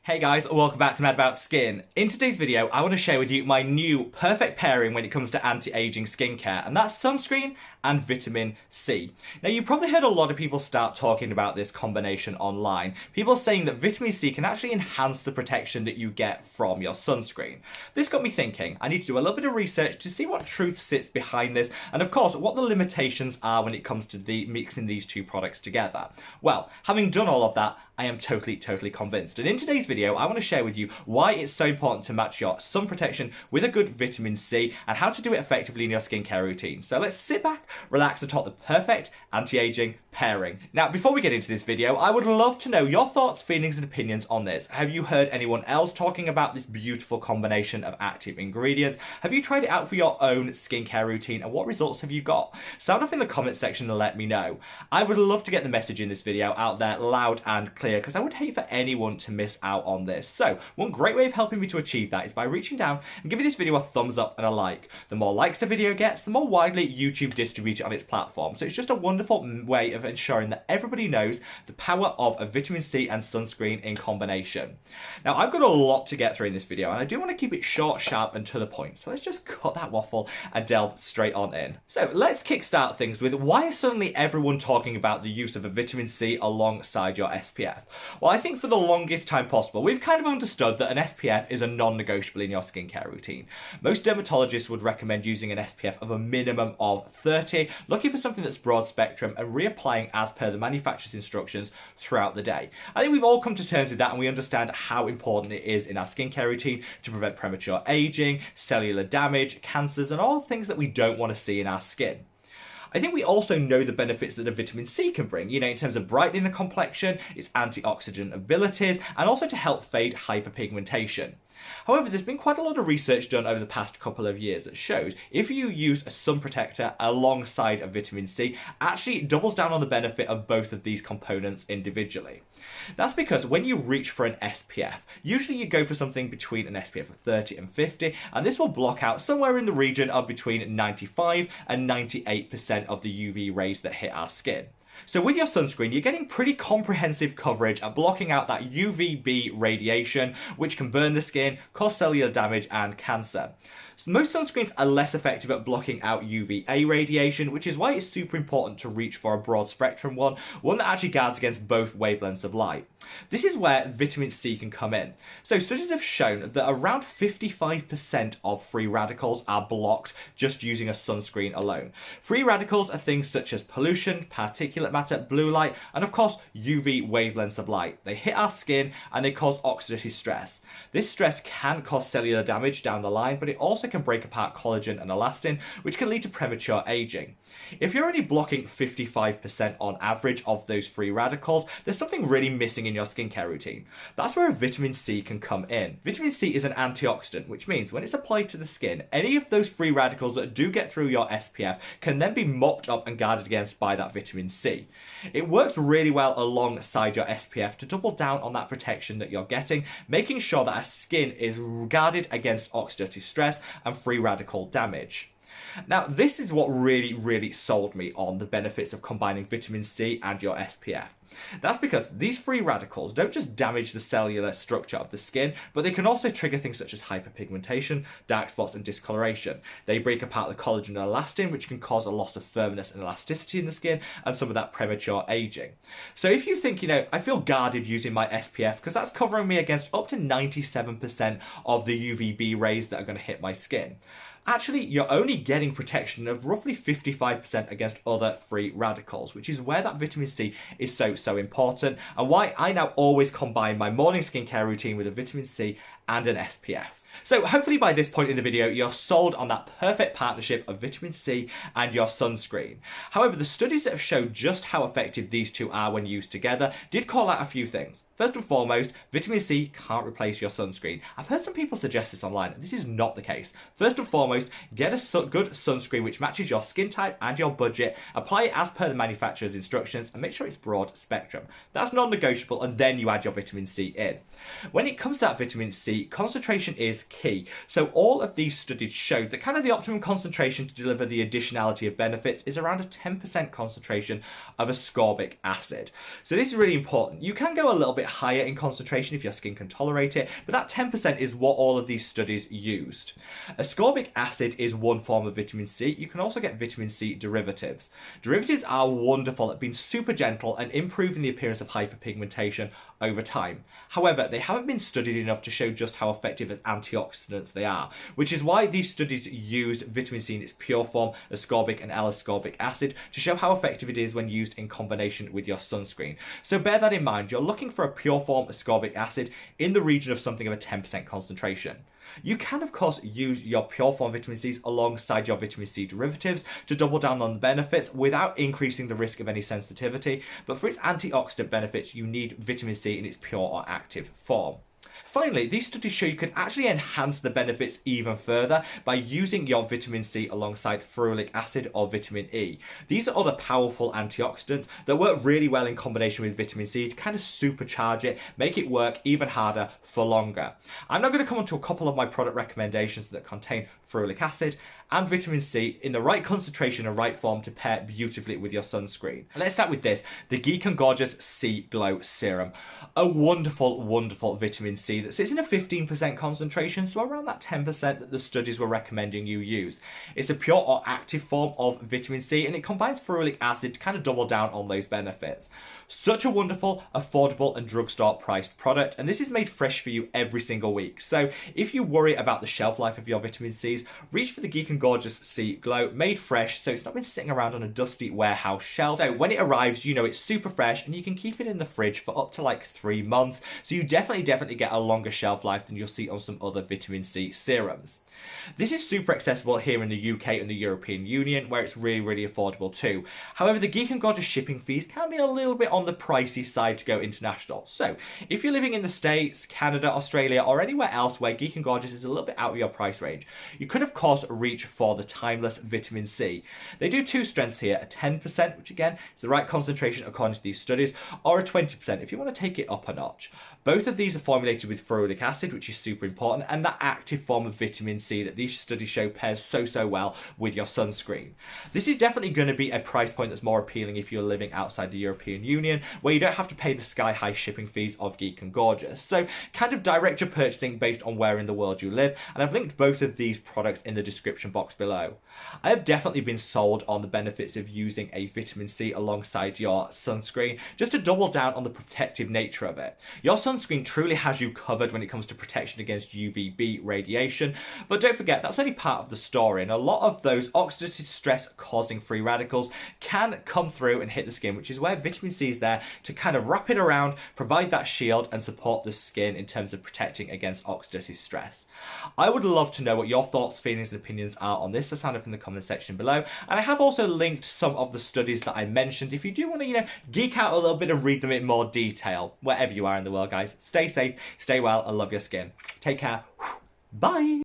Hey guys, welcome back to Mad About Skin. In today's video, I want to share with you my new perfect pairing when it comes to anti-aging skincare, and that's sunscreen and vitamin C. Now, you've probably heard a lot of people start talking about this combination online. People saying that vitamin C can actually enhance the protection that you get from your sunscreen. This got me thinking, I need to do a little bit of research to see what truth sits behind this, and of course, what the limitations are when it comes to mixing these two products together. Well, having done all of that, I am totally convinced. And in today's video, I want to share with you why it's so important to match your sun protection with a good vitamin C and how to do it effectively in your skincare routine. So let's sit back, relax, and talk the perfect anti-aging pairing. Now, before we get into this video, I would love to know your thoughts, feelings, and opinions on this. Have you heard anyone else talking about this beautiful combination of active ingredients? Have you tried it out for your own skincare routine, and what results have you got? Sound off in the comment section and let me know. I would love to get the message in this video out there loud and clear, because I would hate for anyone to miss out on this. So one great way of helping me to achieve that is by reaching down and giving this video a thumbs up and a like. The more likes the video gets, the more widely YouTube distributes it on its platform. So it's just a wonderful way of ensuring that everybody knows the power of a vitamin C and sunscreen in combination. Now, I've got a lot to get through in this video, and I do want to keep it short, sharp, and to the point. So let's just cut that waffle and delve straight on in. So let's kickstart things with, why is suddenly everyone talking about the use of a vitamin C alongside your SPF? Well, I think for the longest time possible, we've kind of understood that an SPF is a non-negotiable in your skincare routine. Most dermatologists would recommend using an SPF of a minimum of 30, looking for something that's broad spectrum and reapplying as per the manufacturer's instructions throughout the day. I think we've all come to terms with that, and we understand how important it is in our skincare routine to prevent premature aging, cellular damage, cancers, and all things that we don't want to see in our skin. I think we also know the benefits that a vitamin C can bring, in terms of brightening the complexion, its antioxidant abilities, and also to help fade hyperpigmentation. However, there's been quite a lot of research done over the past couple of years that shows if you use a sun protector alongside a vitamin C, actually it doubles down on the benefit of both of these components individually. That's because when you reach for an SPF, usually you go for something between an SPF of 30 and 50, and this will block out somewhere in the region of between 95 and 98% of the UV rays that hit our skin. So with your sunscreen, you're getting pretty comprehensive coverage at blocking out that UVB radiation, which can burn the skin, cause cellular damage, and cancer. So most sunscreens are less effective at blocking out UVA radiation, which is why it's super important to reach for a broad spectrum one that actually guards against both wavelengths of light. This is where vitamin C can come in. So studies have shown that around 55% of free radicals are blocked just using a sunscreen alone. Free radicals are things such as pollution, particulate matter, blue light, and of course UV wavelengths of light. They hit our skin and they cause oxidative stress. This stress can cause cellular damage down the line, but it also can break apart collagen and elastin, which can lead to premature aging. If you're only blocking 55% on average of those free radicals, there's something really missing in your skincare routine. That's where vitamin C can come in. Vitamin C is an antioxidant, which means when it's applied to the skin, any of those free radicals that do get through your SPF can then be mopped up and guarded against by that vitamin C. It works really well alongside your SPF to double down on that protection that you're getting, making sure that our skin is guarded against oxidative stress and free radical damage. Now, this is what really sold me on the benefits of combining vitamin C and your SPF. That's because these free radicals don't just damage the cellular structure of the skin, but they can also trigger things such as hyperpigmentation, dark spots, and discoloration. They break apart the collagen and elastin, which can cause a loss of firmness and elasticity in the skin, and some of that premature aging. So if you think, I feel guarded using my SPF because that's covering me against up to 97% of the UVB rays that are going to hit my skin. Actually, you're only getting protection of roughly 55% against other free radicals, which is where that vitamin C is so important, and why I now always combine my morning skincare routine with a vitamin C and an SPF. So hopefully by this point in the video, you're sold on that perfect partnership of vitamin C and your sunscreen. However, the studies that have shown just how effective these two are when used together did call out a few things. First and foremost, vitamin C can't replace your sunscreen. I've heard some people suggest this online, and this is not the case. First and foremost, get a good sunscreen which matches your skin type and your budget, apply it as per the manufacturer's instructions, and make sure it's broad spectrum. That's non-negotiable, and then you add your vitamin C in. When it comes to that vitamin C, concentration is key. So all of these studies show that kind of the optimum concentration to deliver the additionality of benefits is around a 10% concentration of ascorbic acid. So this is really important. You can go a little bit higher in concentration if your skin can tolerate it, but that 10% is what all of these studies used. Ascorbic acid is one form of vitamin C. You can also get vitamin C derivatives. Derivatives are wonderful at being super gentle and improving the appearance of hyperpigmentation over time. However, they haven't been studied enough to show just how effective as antioxidants they are, which is why these studies used vitamin C in its pure form, ascorbic and L-ascorbic acid, to show how effective it is when used in combination with your sunscreen. So bear that in mind. You're looking for a pure form ascorbic acid in the region of something of a 10% concentration. You can, of course, use your pure form vitamin Cs alongside your vitamin C derivatives to double down on the benefits without increasing the risk of any sensitivity, but for its antioxidant benefits, you need vitamin C in its pure or active form. Finally, these studies show you can actually enhance the benefits even further by using your vitamin C alongside ferulic acid or vitamin E. These are other powerful antioxidants that work really well in combination with vitamin C to kind of supercharge it, make it work even harder for longer. I'm now going to come on to a couple of my product recommendations that contain ferulic acid and vitamin C in the right concentration and right form to pair beautifully with your sunscreen. Let's start with this, the Geek and Gorgeous C Glow Serum. A wonderful, wonderful vitamin C that sits in a 15% concentration, so around that 10% that the studies were recommending you use. It's a pure or active form of vitamin C, and it combines ferulic acid to kind of double down on those benefits. Such a wonderful, affordable and drugstore priced product, and this is made fresh for you every single week. So if you worry about the shelf life of your vitamin Cs, reach for the Geek and Gorgeous C Glow, made fresh so it's not been sitting around on a dusty warehouse shelf. So when it arrives, you know it's super fresh and you can keep it in the fridge for up to like 3 months. So you definitely get a longer shelf life than you'll see on some other vitamin C serums. This is super accessible here in the UK and the European Union, where it's really affordable too. However, the Geek and Gorgeous shipping fees can be a little bit on the pricey side to go international. So if you're living in the States, Canada, Australia, or anywhere else where Geek and Gorgeous is a little bit out of your price range, you could of course reach for the timeless vitamin C. They do two strengths here, a 10%, which again is the right concentration according to these studies, or a 20% if you want to take it up a notch. Both of these are formulated with ferulic acid, which is super important, and that active form of vitamin C that these studies show pairs so well with your sunscreen. This is definitely going to be a price point that's more appealing if you're living outside the European Union, where you don't have to pay the sky-high shipping fees of Geek and Gorgeous. So kind of direct your purchasing based on where in the world you live, and I've linked both of these products in the description box below. I have definitely been sold on the benefits of using a vitamin C alongside your sunscreen, just to double down on the protective nature of it. Your sunscreen truly has you covered when it comes to protection against UVB radiation, but don't forget that's only part of the story, and a lot of those oxidative stress causing free radicals can come through and hit the skin, which is where vitamin C is there to kind of wrap it around, provide that shield and support the skin in terms of protecting against oxidative stress. I would love to know what your thoughts, feelings and opinions are on this, so sign up in the comment section below, and I have also linked some of the studies that I mentioned if you do want to, geek out a little bit and read them in more detail. Wherever you are in the world, guys, stay safe, stay well and love your skin. Take care. Bye.